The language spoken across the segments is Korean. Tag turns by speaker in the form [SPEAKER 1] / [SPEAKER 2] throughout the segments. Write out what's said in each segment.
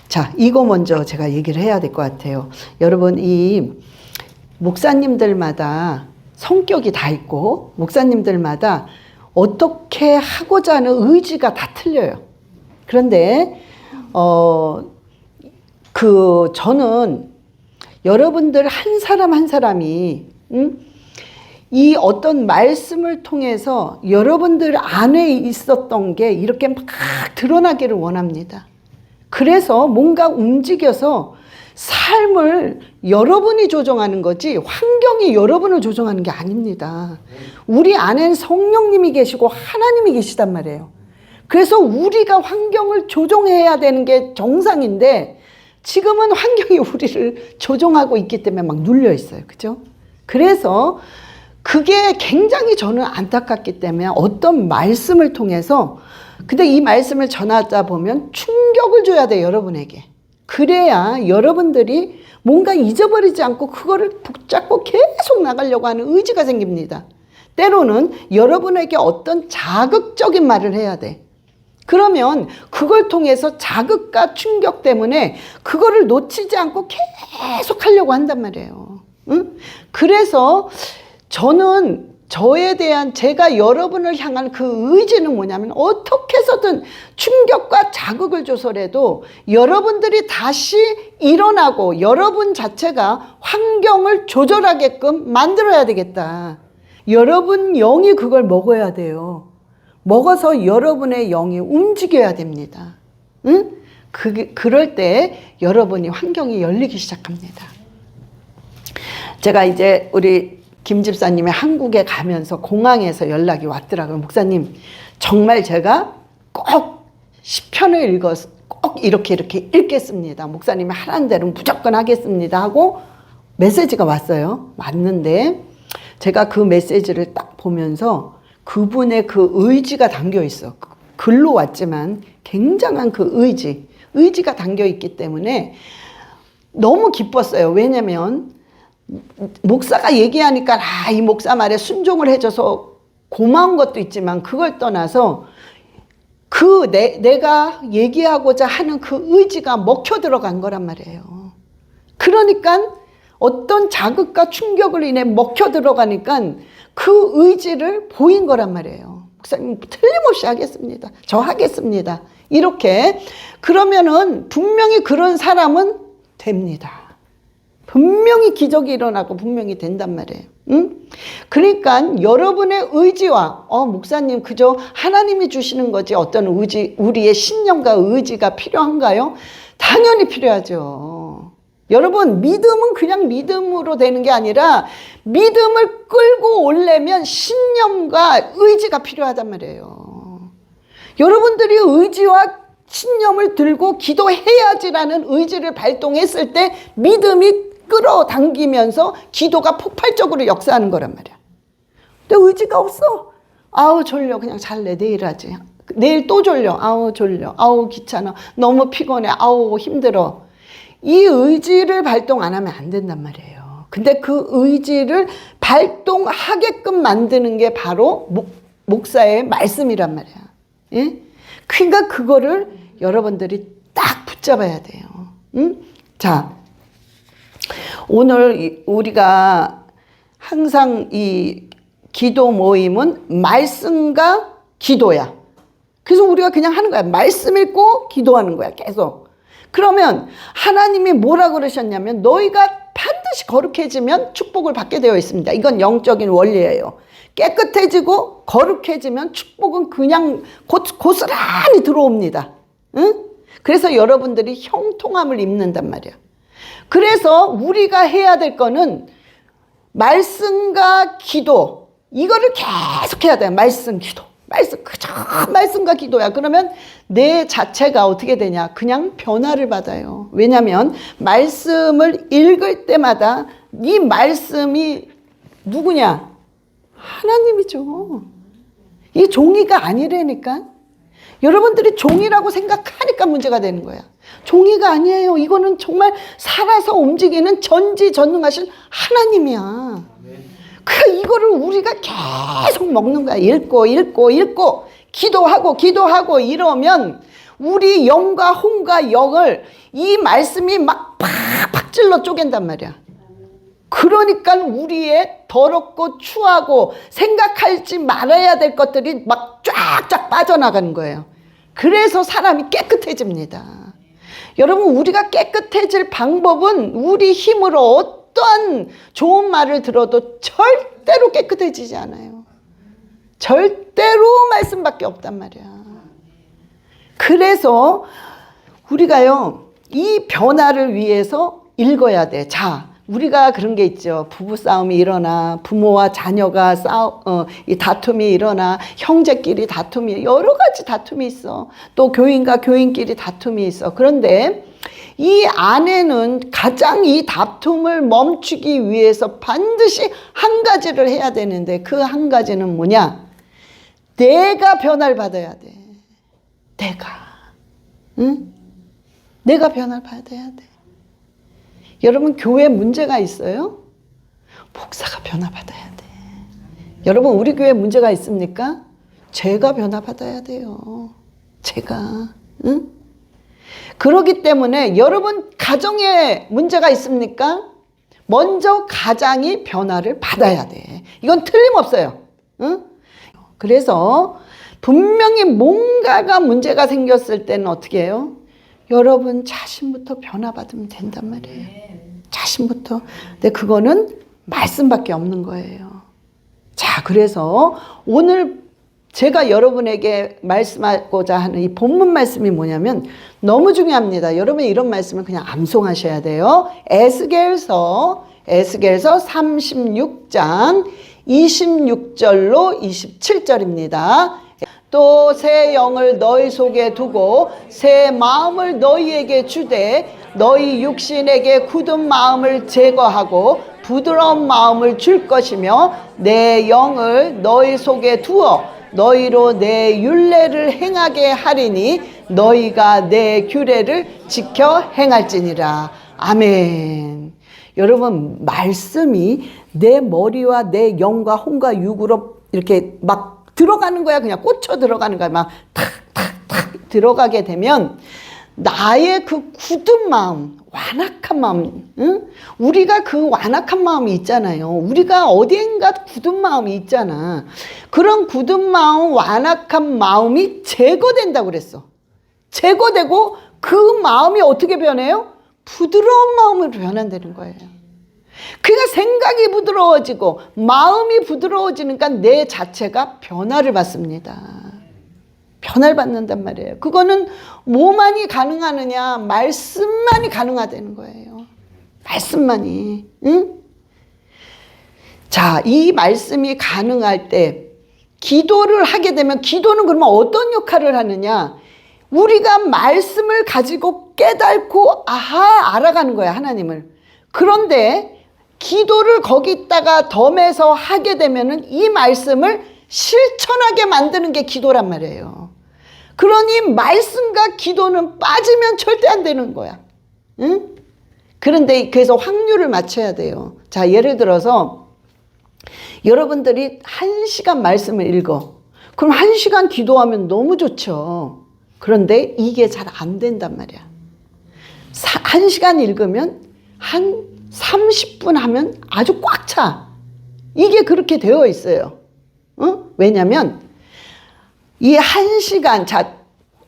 [SPEAKER 1] 자, 이거 먼저 제가 얘기를 해야 될 것 같아요. 여러분, 이 목사님들마다 성격이 다 있고, 목사님들마다 어떻게 하고자 하는 의지가 다 틀려요. 그런데, 저는 여러분들 한 사람 한 사람이, 이 어떤 말씀을 통해서 여러분들 안에 있었던 게 이렇게 막 드러나기를 원합니다. 그래서 뭔가 움직여서 삶을 여러분이 조정하는 거지 환경이 여러분을 조정하는 게 아닙니다. 우리 안에는 성령님이 계시고 하나님이 계시단 말이에요. 그래서 우리가 환경을 조정해야 되는 게 정상인데 지금은 환경이 우리를 조정하고 있기 때문에 막 눌려 있어요. 그죠? 그래서 그게 굉장히 저는 안타깝기 때문에 어떤 말씀을 통해서 근데 이 말씀을 전하다 보면 충격을 줘야 돼요, 여러분에게. 그래야 여러분들이 뭔가 잊어버리지 않고 그거를 붙잡고 계속 나가려고 하는 의지가 생깁니다. 때로는 여러분에게 어떤 자극적인 말을 해야 돼. 그러면 그걸 통해서 자극과 충격 때문에 그거를 놓치지 않고 계속 하려고 한단 말이에요. 응? 그래서 저는 저에 대한 제가 여러분을 향한 그 의지는 뭐냐면 어떻게 해서든 충격과 자극을 줘서라도 여러분들이 다시 일어나고 여러분 자체가 환경을 조절하게끔 만들어야 되겠다. 여러분 영이 그걸 먹어야 돼요. 먹어서 여러분의 영이 움직여야 됩니다. 응? 그럴 때 여러분이 환경이 열리기 시작합니다. 제가 이제 우리 김 집사님이 한국에 가면서 공항에서 연락이 왔더라고요. 목사님, 정말 제가 꼭 시편을 읽어서 꼭 이렇게 읽겠습니다. 목사님이 하라는 대로 무조건 하겠습니다 하고 메시지가 왔어요. 왔는데 제가 그 메시지를 딱 보면서 그분의 그 의지가 담겨 있어. 글로 왔지만 굉장한 그 의지가 담겨 있기 때문에 너무 기뻤어요. 왜냐면 목사가 얘기하니까 이 목사 말에 순종을 해줘서 고마운 것도 있지만 그걸 떠나서 내가 얘기하고자 하는 그 의지가 먹혀 들어간 거란 말이에요. 그러니까 어떤 자극과 충격을 인해 먹혀 들어가니까 그 의지를 보인 거란 말이에요. 목사님 틀림없이 하겠습니다. 저 하겠습니다. 이렇게 그러면은 분명히 그런 사람은 됩니다. 분명히 기적이 일어나고 분명히 된단 말이에요. 응? 그러니까 여러분의 의지와 목사님 그저 하나님이 주시는 거지 어떤 의지, 우리의 신념과 의지가 필요한가요? 당연히 필요하죠. 여러분 믿음은 그냥 믿음으로 되는 게 아니라 믿음을 끌고 오려면 신념과 의지가 필요하단 말이에요. 여러분들이 의지와 신념을 들고 기도해야지라는 의지를 발동했을 때 믿음이 끌어당기면서 기도가 폭발적으로 역사하는 거란 말이야. 근데 의지가 없어. 아우 졸려 그냥 잘래 내일 하지. 내일 또 졸려. 아우 졸려. 아우 귀찮아. 너무 피곤해. 아우 힘들어. 이 의지를 발동 안 하면 안 된단 말이에요. 근데 그 의지를 발동하게끔 만드는 게 바로 목사의 말씀이란 말이야. 예? 그러니까 그거를 여러분들이 딱 붙잡아야 돼요. 응? 자, 오늘 우리가 항상 이 기도 모임은 말씀과 기도야. 그래서 우리가 그냥 하는 거야. 말씀 읽고 기도하는 거야. 계속. 그러면 하나님이 뭐라 그러셨냐면 너희가 반드시 거룩해지면 축복을 받게 되어 있습니다. 이건 영적인 원리예요. 깨끗해지고 거룩해지면 축복은 그냥 고스란히 들어옵니다. 응? 그래서 여러분들이 형통함을 입는단 말이야. 그래서 우리가 해야 될 거는 말씀과 기도 이거를 계속 해야 돼요. 말씀, 기도. 그저 말씀과 기도야. 그러면 내 자체가 어떻게 되냐? 그냥 변화를 받아요. 왜냐하면 말씀을 읽을 때마다 이 말씀이 누구냐? 하나님이죠. 이 종이가 아니라니까. 여러분들이 종이라고 생각하니까 문제가 되는 거야. 종이가 아니에요. 이거는 정말 살아서 움직이는 전지전능하신 하나님이야. 그 이거를 우리가 계속 먹는 거야. 읽고 기도하고 이러면 우리 영과 혼과 영을 이 말씀이 막 팍팍 찔러 쪼갠단 말이야. 그러니까 우리의 더럽고 추하고 생각하지 말아야 될 것들이 막 쫙쫙 빠져나가는 거예요. 그래서 사람이 깨끗해집니다. 여러분, 우리가 깨끗해질 방법은 우리 힘으로 어떠한 좋은 말을 들어도 절대로 깨끗해지지 않아요. 절대로 말씀밖에 없단 말이야. 그래서 우리가요, 이 변화를 위해서 읽어야 돼. 자, 우리가 그런 게 있죠. 부부싸움이 일어나, 부모와 자녀가 이 다툼이 일어나, 형제끼리 다툼이, 여러 가지 다툼이 있어. 또 교인과 교인끼리 다툼이 있어. 그런데 이 안에는 가장 이 다툼을 멈추기 위해서 반드시 한 가지를 해야 되는데, 그 한 가지는 뭐냐? 내가 변화를 받아야 돼. 응? 내가 변화를 받아야 돼. 여러분, 교회 문제가 있어요? 목사가 변화받아야 돼. 여러분, 우리 교회 문제가 있습니까? 제가 변화받아야 돼요. 제가. 응? 그렇기 때문에 여러분 가정에 문제가 있습니까? 먼저 가장이 변화를 받아야 돼. 이건 틀림없어요. 응? 그래서 분명히 뭔가가 문제가 생겼을 때는 어떻게 해요? 여러분 자신부터 변화받으면 된단 말이에요. 자신부터. 근데 그거는 말씀밖에 없는 거예요. 자, 그래서 오늘 제가 여러분에게 말씀하고자 하는 이 본문 말씀이 뭐냐면 너무 중요합니다. 여러분 이런 말씀을 그냥 암송하셔야 돼요. 에스겔서 36장 26절로 27절입니다. 또 새 영을 너희 속에 두고 새 마음을 너희에게 주되 너희 육신에게 굳은 마음을 제거하고 부드러운 마음을 줄 것이며 내 영을 너희 속에 두어 너희로 내 율례를 행하게 하리니 너희가 내 규례를 지켜 행할지니라. 아멘. 여러분, 말씀이 내 머리와 내 영과 혼과 육으로 이렇게 막 들어가는 거야. 그냥 꽂혀 들어가는 거야. 막 탁탁탁 들어가게 되면 나의 그 굳은 마음, 완악한 마음, 응? 우리가 그 완악한 마음이 있잖아요. 우리가 어디엔가 굳은 마음이 있잖아. 그런 굳은 마음, 완악한 마음이 제거된다고 그랬어. 제거되고 그 마음이 어떻게 변해요? 부드러운 마음으로 변환되는 거예요. 그러니까 생각이 부드러워지고 마음이 부드러워지니까 내 자체가 변화를 받습니다. 변화를 받는단 말이에요. 그거는 뭐만이 가능하느냐? 말씀만이 가능하다는 거예요. 말씀만이. 응? 자, 이 말씀이 가능할 때 기도를 하게 되면 기도는 그러면 어떤 역할을 하느냐? 우리가 말씀을 가지고 깨닫고 알아가는 거야, 하나님을. 그런데 기도를 거기다가 덤에서 하게 되면은 이 말씀을 실천하게 만드는 게 기도란 말이에요. 그러니 말씀과 기도는 빠지면 절대 안 되는 거야. 응? 그런데 그래서 확률을 맞춰야 돼요. 자, 예를 들어서 여러분들이 1시간 말씀을 읽어. 그럼 1시간 기도하면 너무 좋죠. 그런데 이게 잘 안 된단 말이야. 1시간 읽으면 한 30분 하면 아주 꽉 차. 이게 그렇게 되어 있어요. 왜냐면 이 1시간, 자,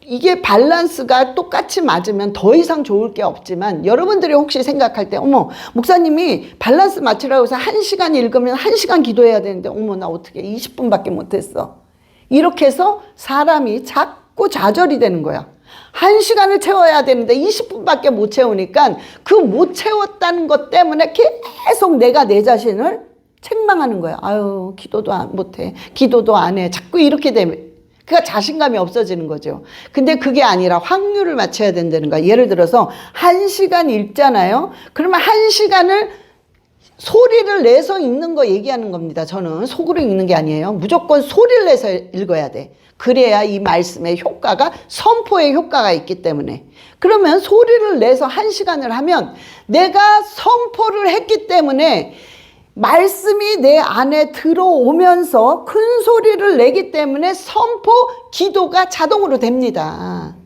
[SPEAKER 1] 이게 밸런스가 똑같이 맞으면 더 이상 좋을 게 없지만 여러분들이 혹시 생각할 때 어머, 목사님이 밸런스 맞추라고 해서 1시간 읽으면 1시간 기도해야 되는데 어머, 나 어떻게 20분밖에 못했어. 이렇게 해서 사람이 자꾸 좌절이 되는 거야. 1시간을 채워야 되는데 20분밖에 못 채우니까 그 못 채웠다는 것 때문에 계속 내가 내 자신을 책망하는 거야. 아유, 기도도 못해. 기도도 안 해. 자꾸 이렇게 되면. 그러니까 자신감이 없어지는 거죠. 근데 그게 아니라 확률을 맞춰야 된다는 거야. 예를 들어서 1시간 읽잖아요. 그러면 1시간을 소리를 내서 읽는 거 얘기하는 겁니다. 저는 속으로 읽는 게 아니에요. 무조건 소리를 내서 읽어야 돼. 그래야 이 말씀의 효과가, 선포의 효과가 있기 때문에. 그러면 소리를 내서 1시간을 하면 내가 선포를 했기 때문에 말씀이 내 안에 들어오면서 큰 소리를 내기 때문에 선포, 기도가 자동으로 됩니다.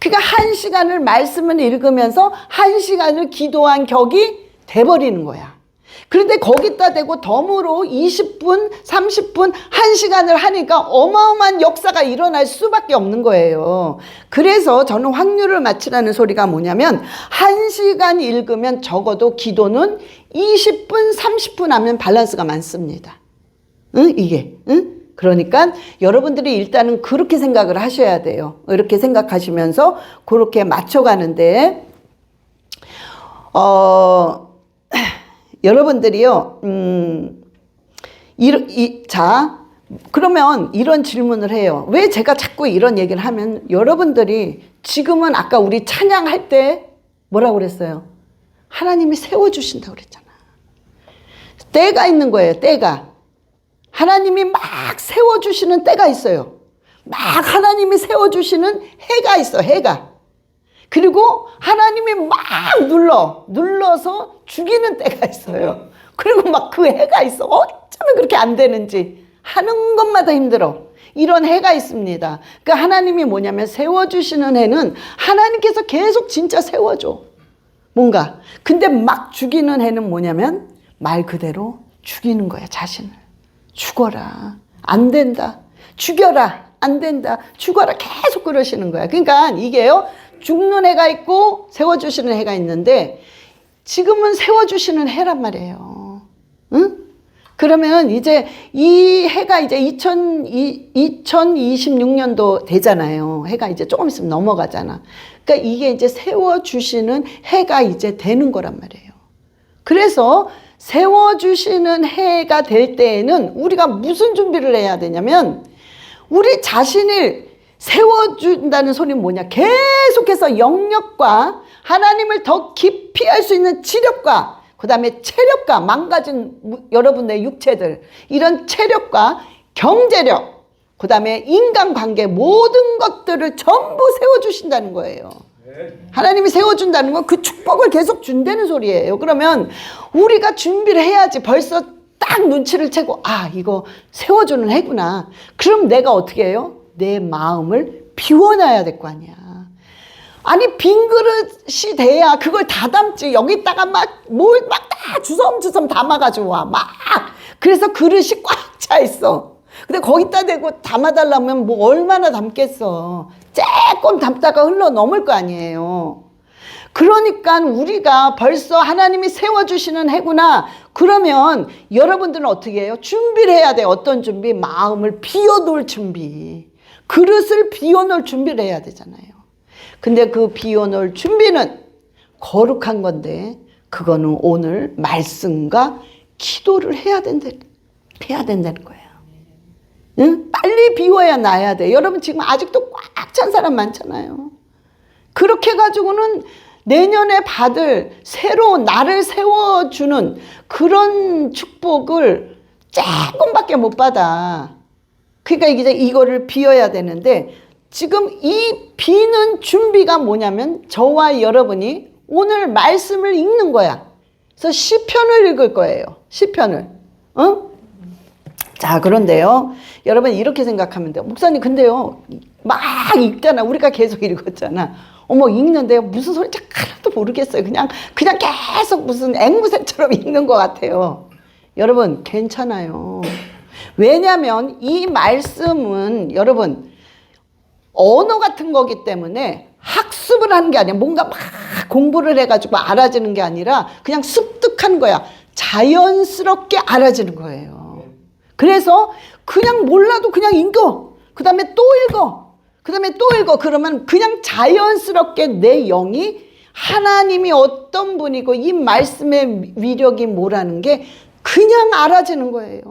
[SPEAKER 1] 그러니까 1시간을 말씀을 읽으면서 1시간을 기도한 격이 돼버리는 거야. 그런데 거기다 대고 덤으로 20분, 30분, 1시간을 하니까 어마어마한 역사가 일어날 수밖에 없는 거예요. 그래서 저는 확률을 맞추라는 소리가 뭐냐면 1시간 읽으면 적어도 기도는 20분, 30분 하면 밸런스가 많습니다. 응? 이게. 응? 그러니까 여러분들이 일단은 그렇게 생각을 하셔야 돼요. 이렇게 생각하시면서 그렇게 맞춰가는데 여러분들이요, 자, 그러면 이런 질문을 해요. 왜 제가 자꾸 이런 얘기를 하면 여러분들이 지금은 아까 우리 찬양할 때 뭐라고 그랬어요? 하나님이 세워주신다고 그랬잖아. 때가 있는 거예요, 때가. 하나님이 막 세워주시는 때가 있어요. 막 하나님이 세워주시는 해가 있어, 해가. 그리고 하나님이 막 눌러서 죽이는 때가 있어요. 그리고 막 그 해가 있어. 어쩌면 그렇게 안 되는지 하는 것마다 힘들어. 이런 해가 있습니다. 그러니까 하나님이 뭐냐면 세워주시는 해는 하나님께서 계속 진짜 세워줘. 뭔가. 근데 막 죽이는 해는 뭐냐면 말 그대로 죽이는 거야, 자신을. 죽어라. 안 된다. 죽여라. 안 된다. 죽어라. 계속 그러시는 거야. 그러니까 이게요. 죽는 해가 있고 세워주시는 해가 있는데 지금은 세워주시는 해란 말이에요. 응? 그러면 이제 이 해가 이제 2026년도 되잖아요. 해가 이제 조금 있으면 넘어가잖아. 그러니까 이게 이제 세워주시는 해가 이제 되는 거란 말이에요. 그래서 세워주시는 해가 될 때에는 우리가 무슨 준비를 해야 되냐면 우리 자신을 세워준다는 소리는 뭐냐? 계속해서 영역과 하나님을 더 깊이 할 수 있는 지력과 그 다음에 체력과 망가진 여러분의 육체들 이런 체력과 경제력 그 다음에 인간관계 모든 것들을 전부 세워주신다는 거예요. 하나님이 세워준다는 건 그 축복을 계속 준다는 소리예요. 그러면 우리가 준비를 해야지. 벌써 딱 눈치를 채고 아 이거 세워주는 해구나. 그럼 내가 어떻게 해요? 내 마음을 비워놔야 될 거 아니야. 아니 빈 그릇이 돼야 그걸 다 담지. 여기다가 막 뭘 막 다 주섬주섬 담아가지고 와. 막 그래서 그릇이 꽉 차 있어. 근데 거기다 대고 담아달라면 뭐 얼마나 담겠어. 조금 담다가 흘러 넘을 거 아니에요. 그러니까 우리가 벌써 하나님이 세워주시는 해구나. 그러면 여러분들은 어떻게 해요? 준비를 해야 돼. 어떤 준비? 마음을 비워놓을 준비. 그릇을 비워놓을 준비를 해야 되잖아요. 근데 그 비워놓을 준비는 거룩한 건데 그거는 오늘 말씀과 기도를 해야 된다는 거예요. 응? 빨리 비워야 나야 돼. 여러분 지금 아직도 꽉 찬 사람 많잖아요. 그렇게 가지고는 내년에 받을 새로 나를 세워주는 그런 축복을 조금밖에 못 받아. 그러니까 이제 이거를 비워야 되는데 지금 이 비는 준비가 뭐냐면 저와 여러분이 오늘 말씀을 읽는 거야. 그래서 시편을 읽을 거예요. 시편을. 어? 자, 그런데요. 여러분 이렇게 생각하면 돼요. 목사님 근데요. 막 읽잖아. 우리가 계속 읽었잖아. 어머 읽는데요. 무슨 소리인지 하나도 모르겠어요. 그냥 계속 무슨 앵무새처럼 읽는 것 같아요. 여러분 괜찮아요. 왜냐하면 이 말씀은 여러분 언어 같은 거기 때문에 학습을 하는 게 아니야. 뭔가 막 공부를 해가지고 알아지는 게 아니라 그냥 습득한 거야. 자연스럽게 알아지는 거예요. 그래서 그냥 몰라도 그냥 읽어. 그 다음에 또 읽어. 그 다음에 또 읽어. 그러면 그냥 자연스럽게 내 영이 하나님이 어떤 분이고 이 말씀의 위력이 뭐라는 게 그냥 알아지는 거예요.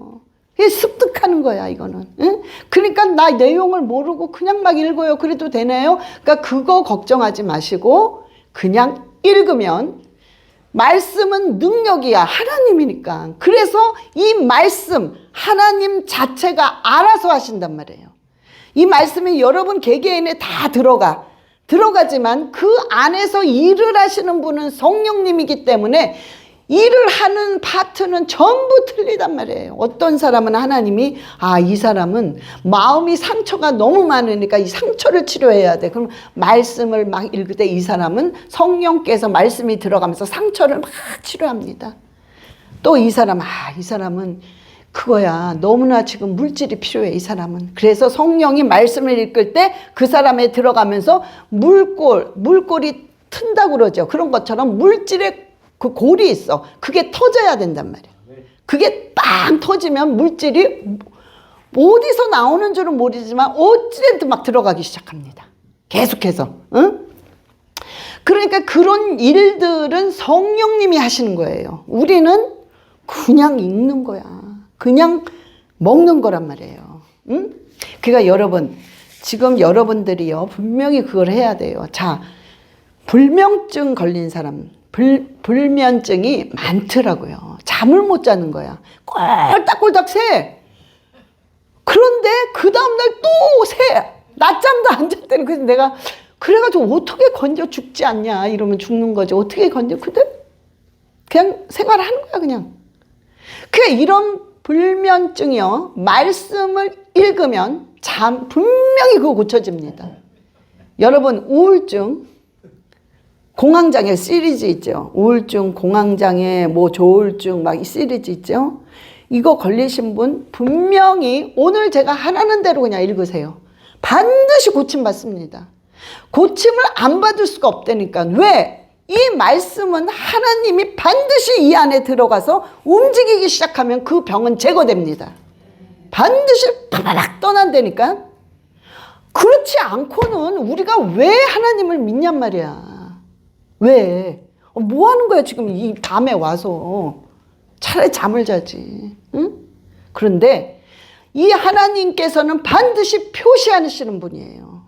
[SPEAKER 1] 습득하는 거야 이거는. 응? 그러니까 나 내용을 모르고 그냥 막 읽어요. 그래도 되나요? 그러니까 그거 걱정하지 마시고 그냥 읽으면 말씀은 능력이야. 하나님이니까. 그래서 이 말씀 하나님 자체가 알아서 하신단 말이에요. 이 말씀이 여러분 개개인에 다 들어가지만 그 안에서 일을 하시는 분은 성령님이기 때문에 일을 하는 파트는 전부 틀리단 말이에요. 어떤 사람은 하나님이 이 사람은 마음이 상처가 너무 많으니까 이 상처를 치료해야 돼. 그럼 말씀을 막 읽을 때 이 사람은 성령께서 말씀이 들어가면서 상처를 막 치료합니다. 또 이 사람은 그거야. 너무나 지금 물질이 필요해, 이 사람은. 그래서 성령이 말씀을 읽을 때 그 사람에 들어가면서 물골이 튼다고 그러죠. 그런 것처럼 물질의 그 골이 있어. 그게 터져야 된단 말이야. 그게 빵 터지면 물질이 어디서 나오는 줄은 모르지만 어찌됐든 막 들어가기 시작합니다. 계속해서. 응? 그러니까 그런 일들은 성령님이 하시는 거예요. 우리는 그냥 읽는 거야. 그냥 먹는 거란 말이에요. 응? 그러니까 여러분, 지금 여러분들이요, 분명히 그걸 해야 돼요. 자, 불면증 걸린 사람, 불면증이 많더라고요. 잠을 못 자는 거야. 꼴딱꼴딱 새. 그런데 그 다음날 또 새. 낮잠도 안 잤다는. 그래서 내가 그래가지고 어떻게 건져 죽지 않냐 이러면 죽는 거지. 어떻게 건져. 근데 그냥 생활하는 거야 그냥. 그러니까 이런 불면증이요, 말씀을 읽으면 분명히 그거 고쳐집니다. 여러분, 우울증 공황장애 시리즈 있죠. 우울증, 공황장애, 조울증 막 이 시리즈 있죠. 이거 걸리신 분 분명히 오늘 제가 하라는 대로 그냥 읽으세요. 반드시 고침받습니다. 고침을 안 받을 수가 없다니까. 왜? 이 말씀은 하나님이 반드시 이 안에 들어가서 움직이기 시작하면 그 병은 제거됩니다. 반드시 바라락 떠난다니까. 그렇지 않고는 우리가 왜 하나님을 믿냔 말이야. 왜? 뭐 하는 거야 지금 이 밤에 와서. 차라리 잠을 자지. 응? 그런데 이 하나님께서는 반드시 표시하시는 분이에요.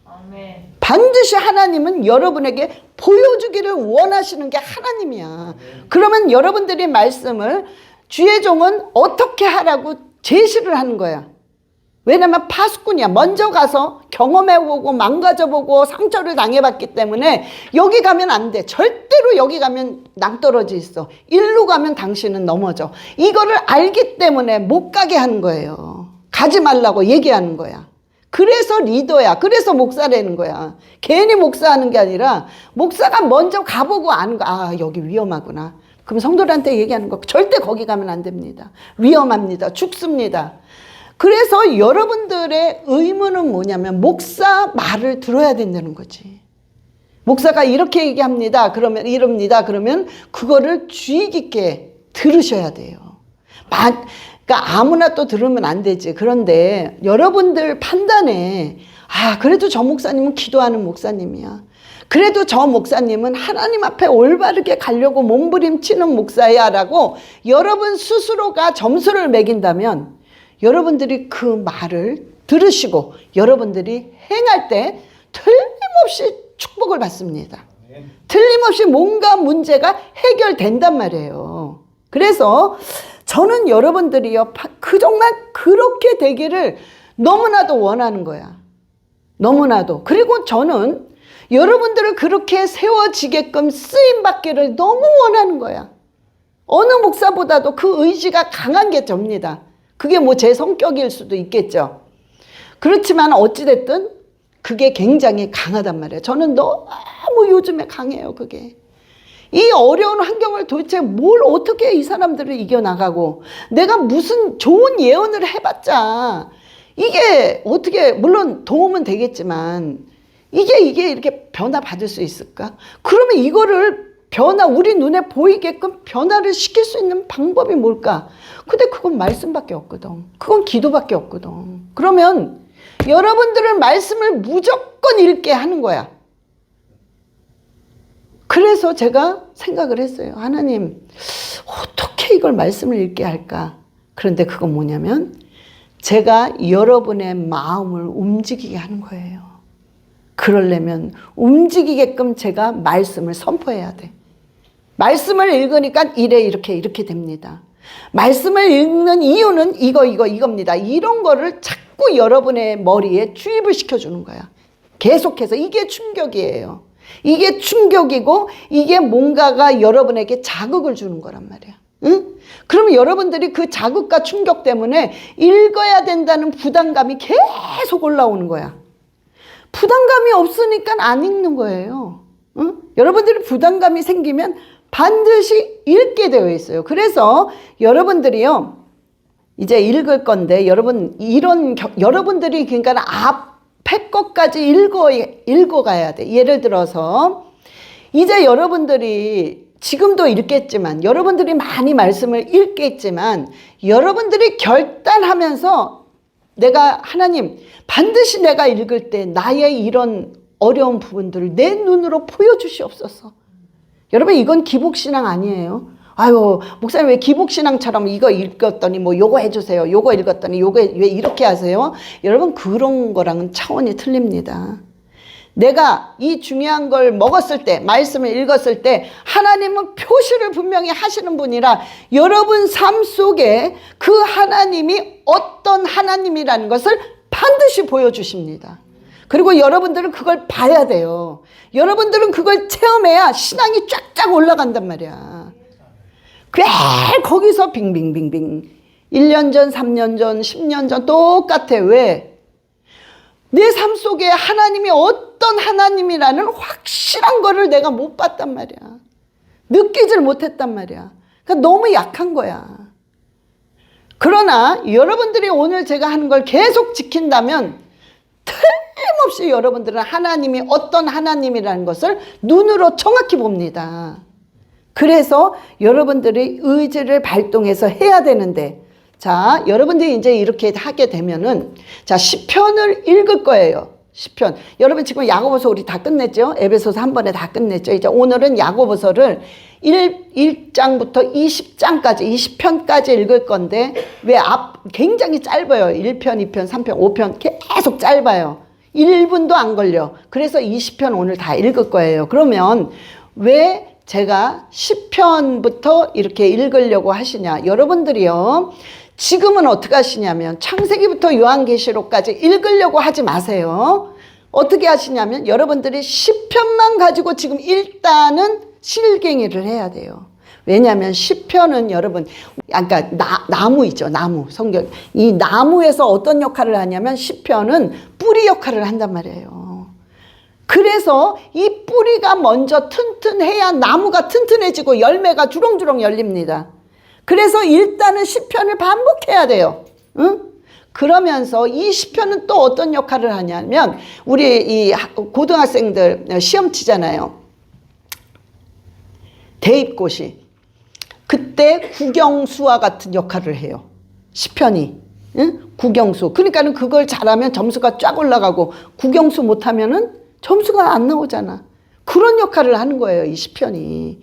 [SPEAKER 1] 아멘. 반드시 하나님은 여러분에게 보여주기를 원하시는 게 하나님이야. 그러면 여러분들이 말씀을 주의 종은 어떻게 하라고 제시를 하는 거야. 왜냐면 파수꾼이야. 먼저 가서 경험해보고 망가져보고 상처를 당해봤기 때문에 여기 가면 안 돼. 절대로 여기 가면 낭떠러져 있어. 일로 가면 당신은 넘어져. 이거를 알기 때문에 못 가게 하는 거예요. 가지 말라고 얘기하는 거야. 그래서 리더야. 그래서 목사라는 거야. 괜히 목사하는 게 아니라 목사가 먼저 가보고 아는 거. 여기 위험하구나. 그럼 성도들한테 얘기하는 거. 절대 거기 가면 안 됩니다. 위험합니다. 죽습니다. 그래서 여러분들의 의무는 뭐냐면 목사 말을 들어야 된다는 거지. 목사가 이렇게 얘기합니다. 그러면 이럽니다. 그러면 그거를 주의 깊게 들으셔야 돼요. 그러니까 아무나 또 들으면 안 되지. 그런데 여러분들 판단에 그래도 저 목사님은 기도하는 목사님이야. 그래도 저 목사님은 하나님 앞에 올바르게 가려고 몸부림치는 목사야 라고 여러분 스스로가 점수를 매긴다면 여러분들이 그 말을 들으시고 여러분들이 행할 때 틀림없이 축복을 받습니다. 틀림없이 뭔가 문제가 해결된단 말이에요. 그래서 저는 여러분들이요, 정말 그렇게 되기를 너무나도 원하는 거야. 너무나도. 그리고 저는 여러분들을 그렇게 세워지게끔 쓰임받기를 너무 원하는 거야. 어느 목사보다도 그 의지가 강한 게 접니다. 그게 제 성격일 수도 있겠죠. 그렇지만 어찌됐든 그게 굉장히 강하단 말이에요. 저는 너무 요즘에 강해요, 그게. 이 어려운 환경을 도대체 뭘 어떻게 이 사람들을 이겨나가고, 내가 무슨 좋은 예언을 해봤자 이게 어떻게, 물론 도움은 되겠지만 이게 이렇게 변화 받을 수 있을까? 그러면 이거를 우리 눈에 보이게끔 변화를 시킬 수 있는 방법이 뭘까? 근데 그건 말씀밖에 없거든. 그건 기도밖에 없거든. 그러면 여러분들은 말씀을 무조건 읽게 하는 거야. 그래서 제가 생각을 했어요. 하나님, 어떻게 이걸 말씀을 읽게 할까? 그런데 그건 뭐냐면 제가 여러분의 마음을 움직이게 하는 거예요. 그러려면 움직이게끔 제가 말씀을 선포해야 돼. 말씀을 읽으니까 이렇게 됩니다. 말씀을 읽는 이유는 이겁니다. 이런 거를 자꾸 여러분의 머리에 주입을 시켜주는 거야. 계속해서. 이게 충격이에요. 이게 충격이고 이게 뭔가가 여러분에게 자극을 주는 거란 말이야. 응? 그러면 여러분들이 그 자극과 충격 때문에 읽어야 된다는 부담감이 계속 올라오는 거야. 부담감이 없으니까 안 읽는 거예요. 응? 여러분들이 부담감이 생기면 반드시 읽게 되어 있어요. 그래서 여러분들이요, 이제 읽을 건데, 여러분들이 그러니까 앞에 것까지 읽어가야 돼. 예를 들어서, 이제 여러분들이 지금도 읽겠지만, 여러분들이 많이 말씀을 읽겠지만, 여러분들이 결단하면서 내가 하나님, 반드시 내가 읽을 때 나의 이런 어려운 부분들을 내 눈으로 보여주시옵소서. 여러분, 이건 기복신앙 아니에요. 아유, 목사님 왜 기복신앙처럼 이거 읽었더니 뭐 요거 해주세요. 요거 읽었더니 요거 왜 이렇게 하세요? 여러분, 그런 거랑은 차원이 틀립니다. 내가 이 중요한 걸 먹었을 때, 말씀을 읽었을 때 하나님은 표시를 분명히 하시는 분이라 여러분 삶 속에 그 하나님이 어떤 하나님이라는 것을 반드시 보여주십니다. 그리고 여러분들은 그걸 봐야 돼요. 여러분들은 그걸 체험해야 신앙이 쫙쫙 올라간단 말이야. 꽤 거기서 빙빙빙빙 1년 전, 3년 전, 10년 전 똑같아. 왜? 내 삶 속에 하나님이 어떤 하나님이라는 확실한 거를 내가 못 봤단 말이야. 느끼질 못했단 말이야. 그러니까 너무 약한 거야. 그러나 여러분들이 오늘 제가 하는 걸 계속 지킨다면 틀림없이 여러분들은 하나님이 어떤 하나님이라는 것을 눈으로 정확히 봅니다. 그래서 여러분들이 의지를 발동해서 해야 되는데, 자, 여러분들이 이제 이렇게 하게 되면은, 자, 시편을 읽을 거예요. 시편. 여러분 지금 야고보서 우리 다 끝냈죠? 에베소서 한 번에 다 끝냈죠? 이제 오늘은 야고보서를 1장부터 20장까지, 20편까지 읽을 건데, 굉장히 짧아요. 1편, 2편, 3편, 5편 계속 짧아요. 1분도 안 걸려. 그래서 20편 오늘 다 읽을 거예요. 그러면 왜 제가 10편부터 이렇게 읽으려고 하시냐? 여러분들이요, 지금은 어떻게 하시냐면 창세기부터 요한계시록까지 읽으려고 하지 마세요. 어떻게 하시냐면 여러분들이 10편만 가지고 지금 일단은 실갱이를 해야 돼요. 왜냐하면 10편은 여러분, 그러니까 나무이죠. 나무, 성경. 이 나무에서 어떤 역할을 하냐면 10편은 뿌리 역할을 한단 말이에요. 그래서 이 뿌리가 먼저 튼튼해야 나무가 튼튼해지고 열매가 주렁주렁 열립니다. 그래서 일단은 10편을 반복해야 돼요. 응? 그러면서 이 10편은 또 어떤 역할을 하냐면, 우리 이 고등학생들 시험 치잖아요. 대입고시. 그때 국영수와 같은 역할을 해요. 10편이. 응? 국영수. 그러니까는 그걸 잘하면 점수가 쫙 올라가고, 국영수 못하면은 점수가 안 나오잖아. 그런 역할을 하는 거예요, 이 시편이.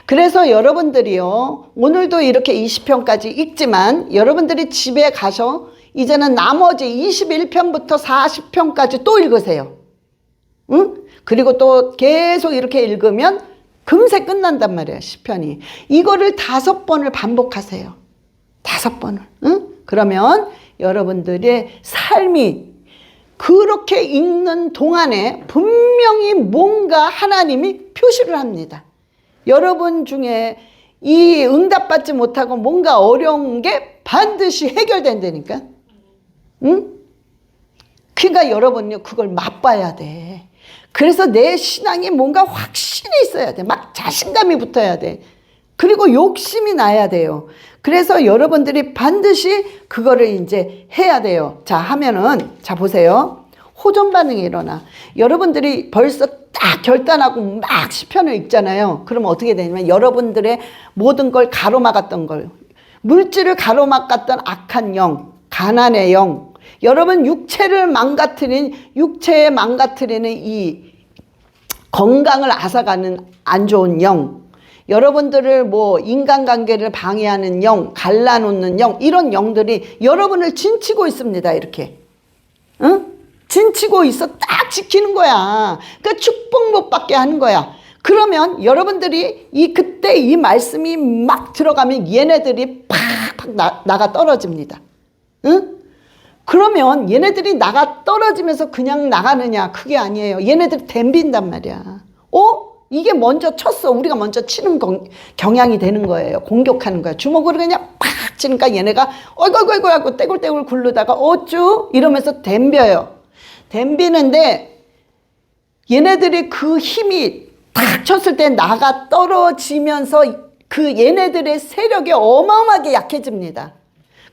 [SPEAKER 1] 그래서 여러분들이요, 오늘도 이렇게 20편까지 읽지만 여러분들이 집에 가서 이제는 나머지 21편부터 40편까지 또 읽으세요. 응? 그리고 또 계속 이렇게 읽으면 금세 끝난단 말이에요, 시편이. 이거를 5번을 반복하세요. 5번을. 응? 그러면 여러분들의 삶이 그렇게 읽는 동안에 분명히 뭔가 하나님이 표시를 합니다. 여러분 중에 이 응답받지 못하고 뭔가 어려운 게 반드시 해결된다니까. 응? 그러니까 여러분이 그걸 맛봐야 돼. 그래서 내 신앙이 뭔가 확신이 있어야 돼. 막 자신감이 붙어야 돼. 그리고 욕심이 나야 돼요. 그래서 여러분들이 반드시 그거를 이제 해야 돼요. 자, 하면은, 자, 보세요. 호전 반응이 일어나. 여러분들이 벌써 딱 결단하고 막 시편을 읽잖아요. 그러면 어떻게 되냐면 여러분들의 모든 걸 가로막았던 걸, 물질을 가로막았던 악한 영, 가난의 영, 여러분 육체에 망가뜨리는 이 건강을 앗아가는 안 좋은 영, 여러분들을 뭐 인간관계를 방해하는 영, 갈라놓는 영, 이런 영들이 여러분을 진치고 있습니다. 이렇게. 응? 진치고 있어. 딱 지키는 거야. 그러니까 축복 못 받게 하는 거야. 그러면 여러분들이 그때 이 말씀이 막 들어가면 얘네들이 팍팍 나가 떨어집니다. 응? 그러면 얘네들이 나가 떨어지면서 그냥 나가느냐? 그게 아니에요. 얘네들이 덤빈단 말이야. 이게 먼저 쳤어. 우리가 먼저 치는 경향이 되는 거예요. 공격하는 거야. 주먹으로 그냥 팍 치니까 얘네가 어이구 하고 떼굴떼굴 굴르다가 어쭈 이러면서 덤벼요. 덤비는데 얘네들이 그 힘이 탁 쳤을 때 나가 떨어지면서 그 얘네들의 세력이 어마어마하게 약해집니다.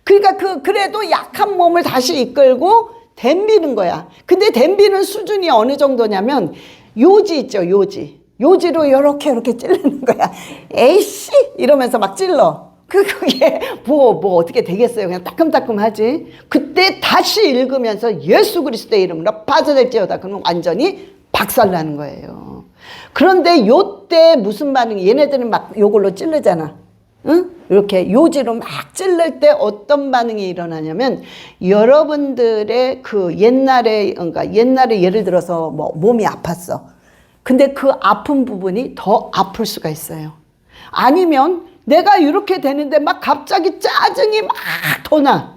[SPEAKER 1] 그러니까 그래도 약한 몸을 다시 이끌고 덤비는 거야. 근데 덤비는 수준이 어느 정도냐면 요지 있죠, 요지. 요지로 이렇게 찌르는 거야. 에이씨! 이러면서 막 찔러. 그게 뭐 어떻게 되겠어요. 그냥 따끔따끔하지. 그때 다시 읽으면서 예수 그리스도의 이름으로 파쇄될지어다. 그러면 완전히 박살나는 거예요. 그런데 요때 무슨 반응이, 얘네들은 막 요걸로 찌르잖아. 응? 이렇게 요지로 막 찔릴 때 어떤 반응이 일어나냐면, 여러분들의 그 옛날에 예를 들어서 뭐 몸이 아팠어. 근데 그 아픈 부분이 더 아플 수가 있어요. 아니면 내가 이렇게 되는데 막 갑자기 짜증이 막 더 나.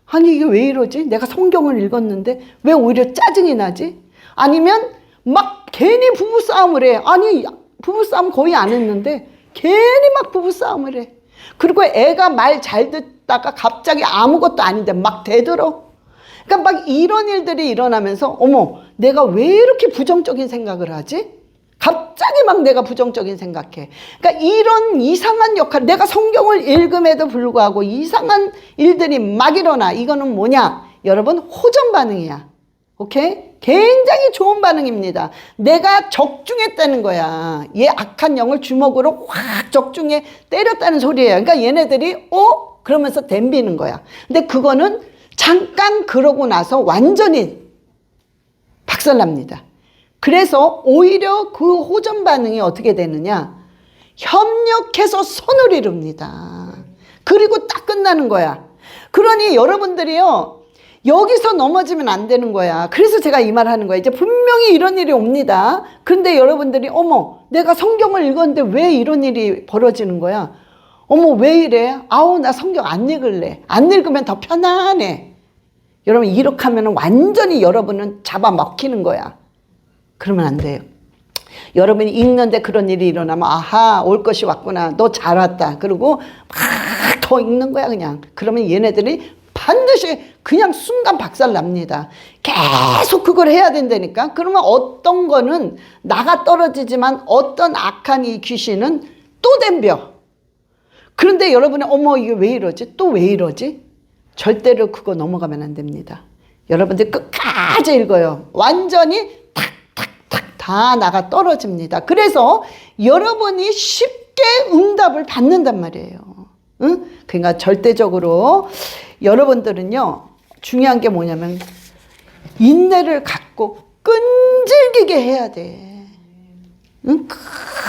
[SPEAKER 1] 아니 이게 왜 이러지? 내가 성경을 읽었는데 왜 오히려 짜증이 나지? 아니면 막 괜히 부부싸움을 해. 아니 부부싸움 거의 안 했는데 괜히 막 부부싸움을 해. 그리고 애가 말 잘 듣다가 갑자기 아무것도 아닌데 막 대들어. 그러니까 막 이런 일들이 일어나면서 어머 내가 왜 이렇게 부정적인 생각을 하지? 갑자기 막 내가 부정적인 생각해. 그러니까 이런 이상한 역할, 내가 성경을 읽음에도 불구하고 이상한 일들이 막 일어나. 이거는 뭐냐? 여러분 호전 반응이야. 오케이? 굉장히 좋은 반응입니다. 내가 적중했다는 거야. 얘 악한 영을 주먹으로 확 적중해 때렸다는 소리예요. 그러니까 얘네들이 그러면서 덤비는 거야. 근데 그거는 잠깐 그러고 나서 완전히 박살납니다. 그래서 오히려 그 호전 반응이 어떻게 되느냐? 협력해서 선을 이룹니다. 그리고 딱 끝나는 거야. 그러니 여러분들이요, 여기서 넘어지면 안 되는 거야. 그래서 제가 이 말 하는 거야. 이제 분명히 이런 일이 옵니다. 그런데 여러분들이 어머 내가 성경을 읽었는데 왜 이런 일이 벌어지는 거야? 어머 왜 이래? 아우 나 성경 안 읽을래. 안 읽으면 더 편안해. 여러분 이렇게 하면 완전히 여러분은 잡아먹히는 거야. 그러면 안 돼요. 여러분이 읽는데 그런 일이 일어나면 아하 올 것이 왔구나. 너 잘 왔다. 그리고 막 더 읽는 거야 그냥. 그러면 얘네들이 반드시 그냥 순간 박살납니다. 계속 그걸 해야 된다니까. 그러면 어떤 거는 나가 떨어지지만 어떤 악한 이 귀신은 또 덤벼. 그런데 여러분이 어머 이게 왜 이러지? 또 왜 이러지? 절대로 그거 넘어가면 안 됩니다. 여러분들 끝까지 읽어요. 완전히 탁탁탁 다 나가 떨어집니다. 그래서 여러분이 쉽게 응답을 받는단 말이에요. 응? 그러니까 절대적으로 여러분들은요 중요한 게 뭐냐면 인내를 갖고 끈질기게 해야 돼. 응?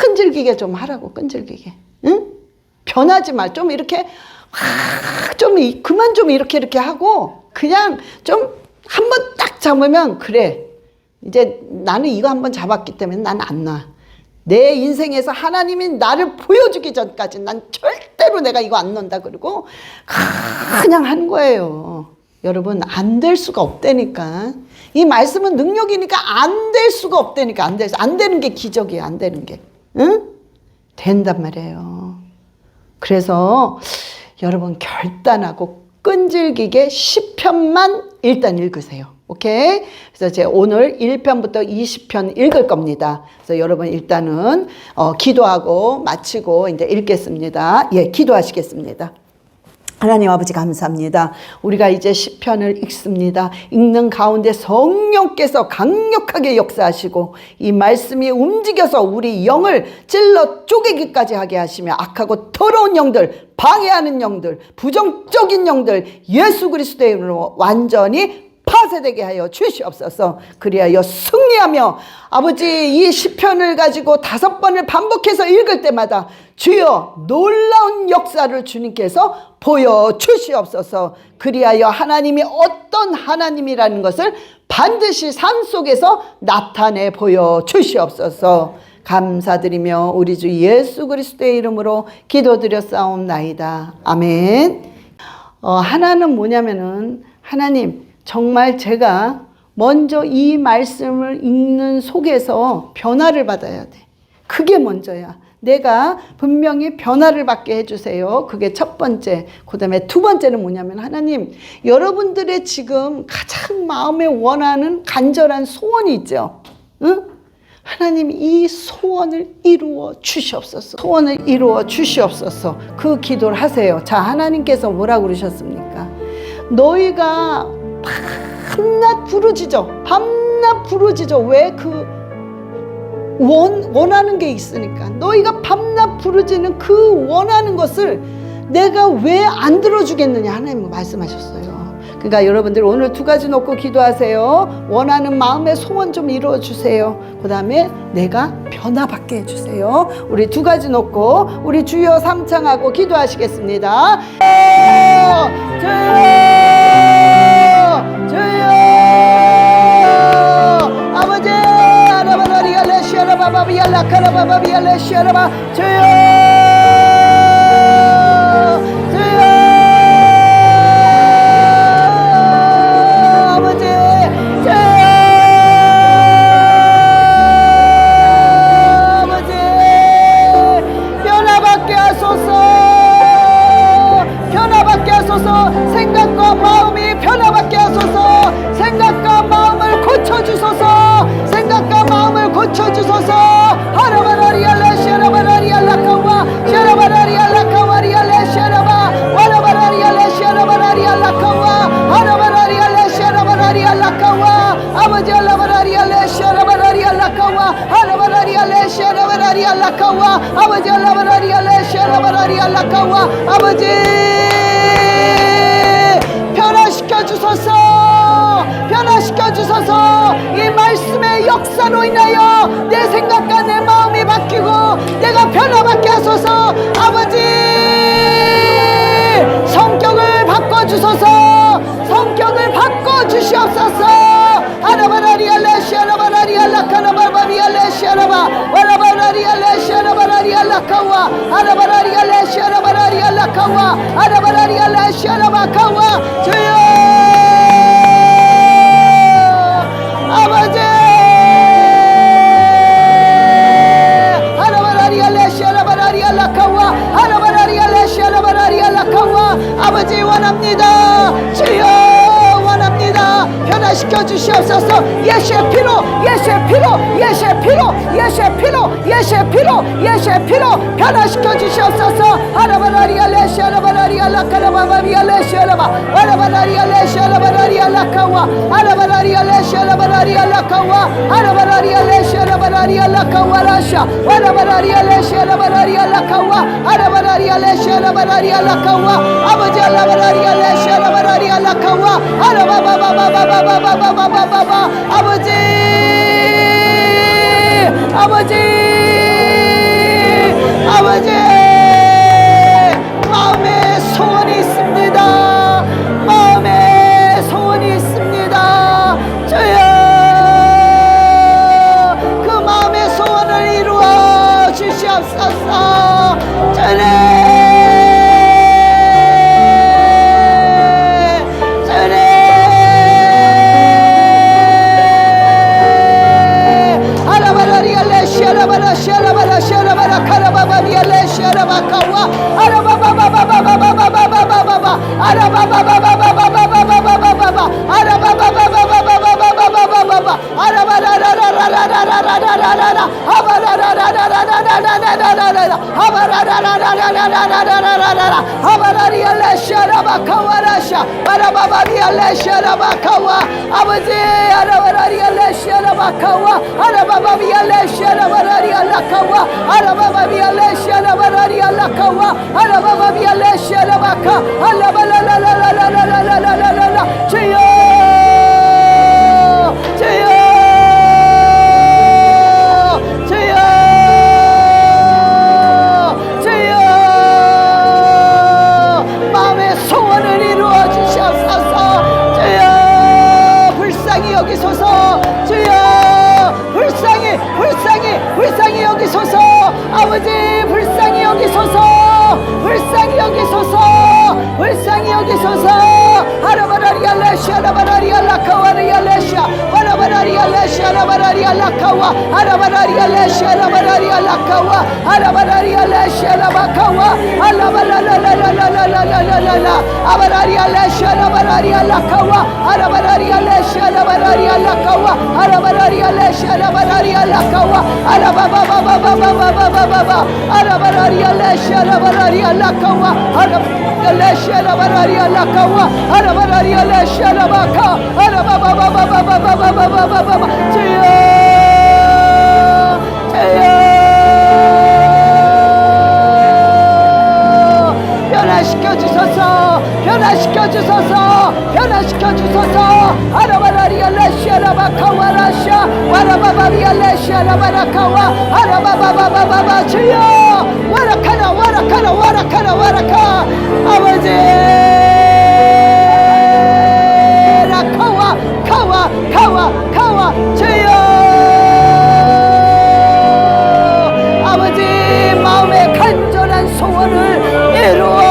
[SPEAKER 1] 끈질기게 좀 하라고. 끈질기게. 응? 변하지 마. 좀 이렇게 그만 좀 이렇게 하고 그냥 좀 한번 딱 잡으면 그래. 이제 나는 이거 한번 잡았기 때문에 난 안 놔. 내 인생에서 하나님이 나를 보여주기 전까지 난 절대로 내가 이거 안 넣는다. 그리고 그냥 하는 거예요. 여러분 안 될 수가 없다니까. 이 말씀은 능력이니까 안 될 수가 없다니까. 안 되는 게 기적이야. 안 되는 게. 응? 된단 말이에요. 그래서 여러분 결단하고 끈질기게 10편만 일단 읽으세요. 오케이? 그래서 제가 오늘 1편부터 20편 읽을 겁니다. 그래서 여러분 일단은 기도하고 마치고 이제 읽겠습니다. 예, 기도하시겠습니다. 하나님 아버지 감사합니다. 우리가 이제 10편을 읽습니다. 읽는 가운데 성령께서 강력하게 역사하시고 이 말씀이 움직여서 우리 영을 찔러 쪼개기까지 하게 하시며 악하고 더러운 영들, 방해하는 영들, 부정적인 영들 예수 그리스도의 이름으로 완전히 파쇄되게 하여 주시옵소서. 그리하여 승리하며 아버지 이 시편을 가지고 5번을 반복해서 읽을 때마다 주여 놀라운 역사를 주님께서 보여주시옵소서. 그리하여 하나님이 어떤 하나님이라는 것을 반드시 삶 속에서 나타내 보여주시옵소서. 감사드리며 우리 주 예수 그리스도의 이름으로 기도드렸사옵나이다. 아멘. 하나는 뭐냐면은 하나님 정말 제가 먼저 이 말씀을 읽는 속에서 변화를 받아야 돼. 그게 먼저야. 내가 분명히 변화를 받게 해주세요. 그게 첫 번째. 그 다음에 두 번째는 뭐냐면, 하나님, 여러분들의 지금 가장 마음에 원하는 간절한 소원이 있죠. 응? 하나님, 이 소원을 이루어 주시옵소서. 소원을 이루어 주시옵소서. 그 기도를 하세요. 자, 하나님께서 뭐라고 그러셨습니까? 너희가 밤낮 부르짖어. 밤낮 부르짖어. 왜? 원하는 게 있으니까. 너희가 밤낮 부르짖는 그 원하는 것을 내가 왜 안 들어주겠느냐, 하나님 말씀하셨어요. 그러니까 여러분들 오늘 두 가지 놓고 기도하세요. 원하는 마음의 소원 좀 이루어 주세요. 그 다음에 내가 변화받게 해주세요. 우리 두 가지 놓고 우리 주여 삼창하고 기도하시겠습니다. 주여 아버지, 생각과 마음이 변화받게 하소서. 생각과 마음을 고쳐주소서. 생각과 마음을 고쳐주소서. 하라바라리알라 샤라바라리알라카와 샤라바라리알라카와리알라 샤라바 와라바라리알라 샤라바라리알라카와 하라바라리알라 샤라바라리알라카와 아버지 알라바라리알라 샤라바라리알라카와 하라바라리알라 샤라바라리알라카와 아버지 알라바라리알라 샤라바라리알라카와 아버지 변화시켜 주소서. 변화시켜 주소서. 이 말씀의 역사로 인하여 내 생각과 내 마음이 바뀌고 내가 변화받게 하소서. 아버지, 성격을 바꿔주소서. 성격을 바꿔주시옵소서. 아라바라리알라 샤라바라리알라 카라바바리알라 샤라바 와라바라리알라 샤라바라리알라 카와 아라바라리알라 샤라바라리알라 카와 아라바라리알라 샤라바 카와 주여 아버지 아라바라리알라 샤라바라리알라 카와 아라바라리알라 샤라바라리알라 카와 아버지 원합니다. 주여 원합니다. 변화시켜 주시옵소서. 예수의 피로 예수의 피로 예수의 피로 예수의 피로 예수의 피로 예수의 피로 변화시켜 주시옵소서. 아라바라리알라 샤라바라리알라 카라바바리알라 샤라바 와라바라리알라 샤라바라리알라 카와 아라바라리알라 샤라바라리알라 카와 아라바라리알라 샤라바라리알라 카와라샤 와라바라리알라 샤라바라리알라 카와 아라바라리알라 샤라바라리알라 카와 아버지 알라바라리알라 샤라바라리알라 카와 아라바바바바바바바바바바바 아버지 아버지 아버지 마음에 소원이 있습니다. 마음에 소원이 있습니다. 주여 그 마음의 소원을 이루어 주시옵소서. 주님 샤라바라 샤라바라 샤라바라 카라바바리알라 샤라바카와 아라바바바바바바바바바바바 아라바바바바바바바바바바바 아라바바바바바바바바바바 아라바라라라라라라라라라라 아바라라라라라라라라라라 아바라라라라라라라라라 아바라리알라 샤라바카와라샤 아라바바리알라 샤라바카와 아버지 아라바라리알라 샤라바카와 아라바바리알라 샤라바라리알라 카와 아라바바리알라 샤라바라리알라 카와 아라바바리알라 샤라바카 알라발라라라라라라라라라 주여 주여 주여 주여 마음의 소원을 이루어 주시옵소서. 주여 불쌍히 여기소서. 주여 불쌍히 여기소서. 아버지 불쌍히 여기소서. 불쌍히 여기소서. 불쌍히 여기소서. 아라바라리알라 샤라바라리알라 카와리알라 샤 와라바라리알라 샤라바라리아 라카와 아라바라리아 레 샤라바라리아 라카와 아라바라리아 레 샤라바카와 알라발라라라라라라라라라 아바라리아 레 샤라바라리아 라카와 아라바라리아 레 샤라바라리아 라카와 아라바라리아 레 샤라바라리아 라카와 아라바바바바바바바바바 아라바라리아 레 샤라바라리아 라카와 아라바라리아 레 샤라바라리아 라카와 아라바라리아 레 샤라바카 아라바바바바바바바바바바바 주여 변화시켜 주소서 변화시켜 주소서 변화시켜 주소서 아라바라리아 레시아라바카와라샤 와라바바리아 레시아라바라카와 아라바바바바바바 주여 와라카나 와라카나 와라카나 와라카 아버지 라카와 카와 카와 카와 주여 아버지 마음의 간절한 소원을 이루어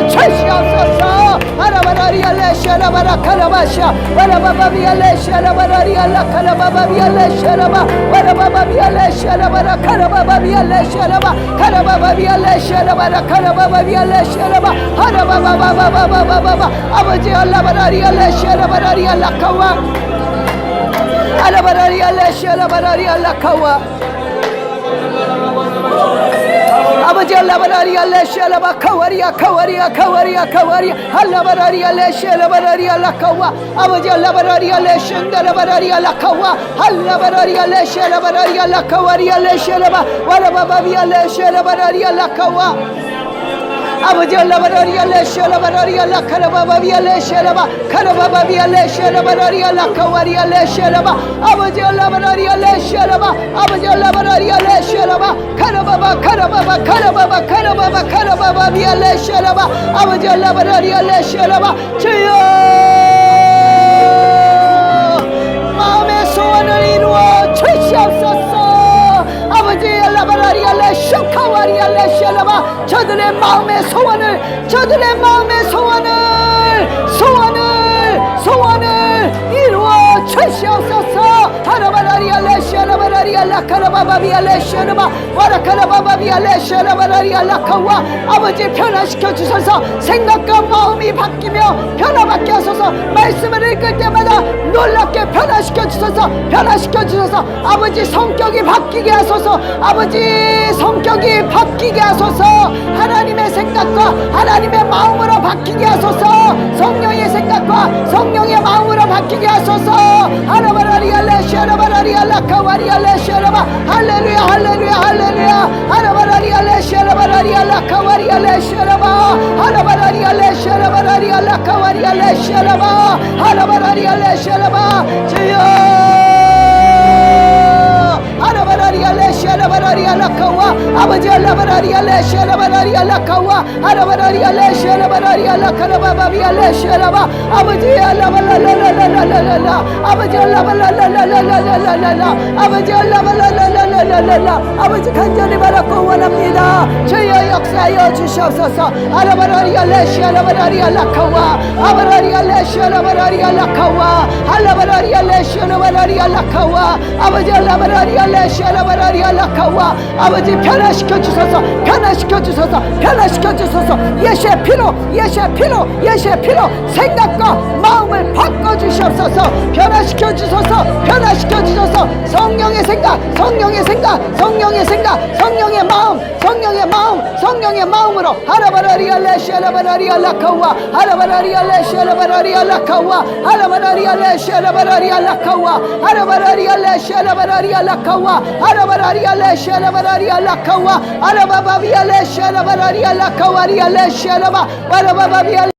[SPEAKER 1] 주시옵소서 아라바라리아 레시아라바라카라바샤 와라바바비아 레시아라바라리아 라카라바바비아 레시아라바 와라바바비아 레시아라바라카라바바비아 레시아라바 카라바바비아 레시아라바라카라바바비아 레시아라바 하라바바바바바바바바 아버지 알라바라리아 레시아라바라리아 라카와 알라바라리아 레시아라바라리아 라카와 아버지 알라바라리아 레시아라바 카와리아 카와리아 카와리아 카와리아 알라바라리아 레시아라바라리아 라카와 아버지 알라바라리아 레시안다라바라리아 라카와 알라바라리아 레시아라바라리아 라카와리아 레시아라바 와라바바비아 레시아라바라리아 라카와 아버지 알라바라리아 레시아라바라리아 라카라바바비아 레시아라바 카라바바비아 레시아라바라리아 라카와리아 레시아라바 아버지 알라바라리아 레시아라바 아버지 알라바라리아 레시아라바 카라바바 카라바바 카라바바 카라바바 카라바바비아 레시아라바 아버지 알라바라리아 레시아라바 주여 마음의 소원을 이루어 주시옵소서 아버지 알라바라리아 레시카와리아 레시아라바 저들의 마음의 소원을 이루어 주시옵소서 하라바라리아 레시아라바라리아 라카라바바비아 레시아라바 와라카라바바비아 레시아라바라리아 라카와 아버지 변화시켜 주소서 생각과 마음이 바뀌며 변화받게 하소서 말씀을 읽을 때마다 놀랍게 변화시켜 주소서 아버지 성격이 바뀌게 하소서 아버지 성격이 바뀌게 하소서 하나님의 생각과 하나님의 마음으로 바뀌게 하소서 성령의 생각과 성령의 마음으로 바뀌게 하소서 하라바라리아 레시아라바라리아 라카와리아 레시아라바 할렐루야 할렐루야 할렐루야 하라바라리아 레시아라바라리아 라카와리아 레시아라바 하라바라리아 레시아라바라리아 라카와리아 레시아라바 하라바라리아 레시아라바 주여 아라바라리아 레시아라바라리아 라카와 아버지 알라바라리아 레시아라바라리아 라카와 아라바라리아 레시아라바라리아 라카라바바비아 레시아라바 아버지 알라발라라라라라라 아버지 알라발라라라라라라 아버지 알라발라라라라라 아버지 간절히 바라고 원합니다 주여 역사하여 주시옵소서 아라바라리아 레시아라바라리아 라카와 아바라리아 레시아라바라리아 라카와 알라바라리아 레시아라바라리아 라카와 아버지 알라바라리아 레시아라바라리아 라카와 아버지 변화시켜 주소서 예수의 피로 생각과 마음을 바꿔 주시옵소서 변화시켜 주소서 성령의 생각 성령의 마음으로 하라바라리아 레시아라바라리아 라카와 하라바라리아 레시아라바라리아 라카와 하라바라리아 레시아라바라리아 라카와 하라바라리아 레시아라바라리아 라카와 하라바라리아 레시아라바라리아 라카와 하라바바비아 레시아라바라리아 라카와리아 레시아라바 와라바바비아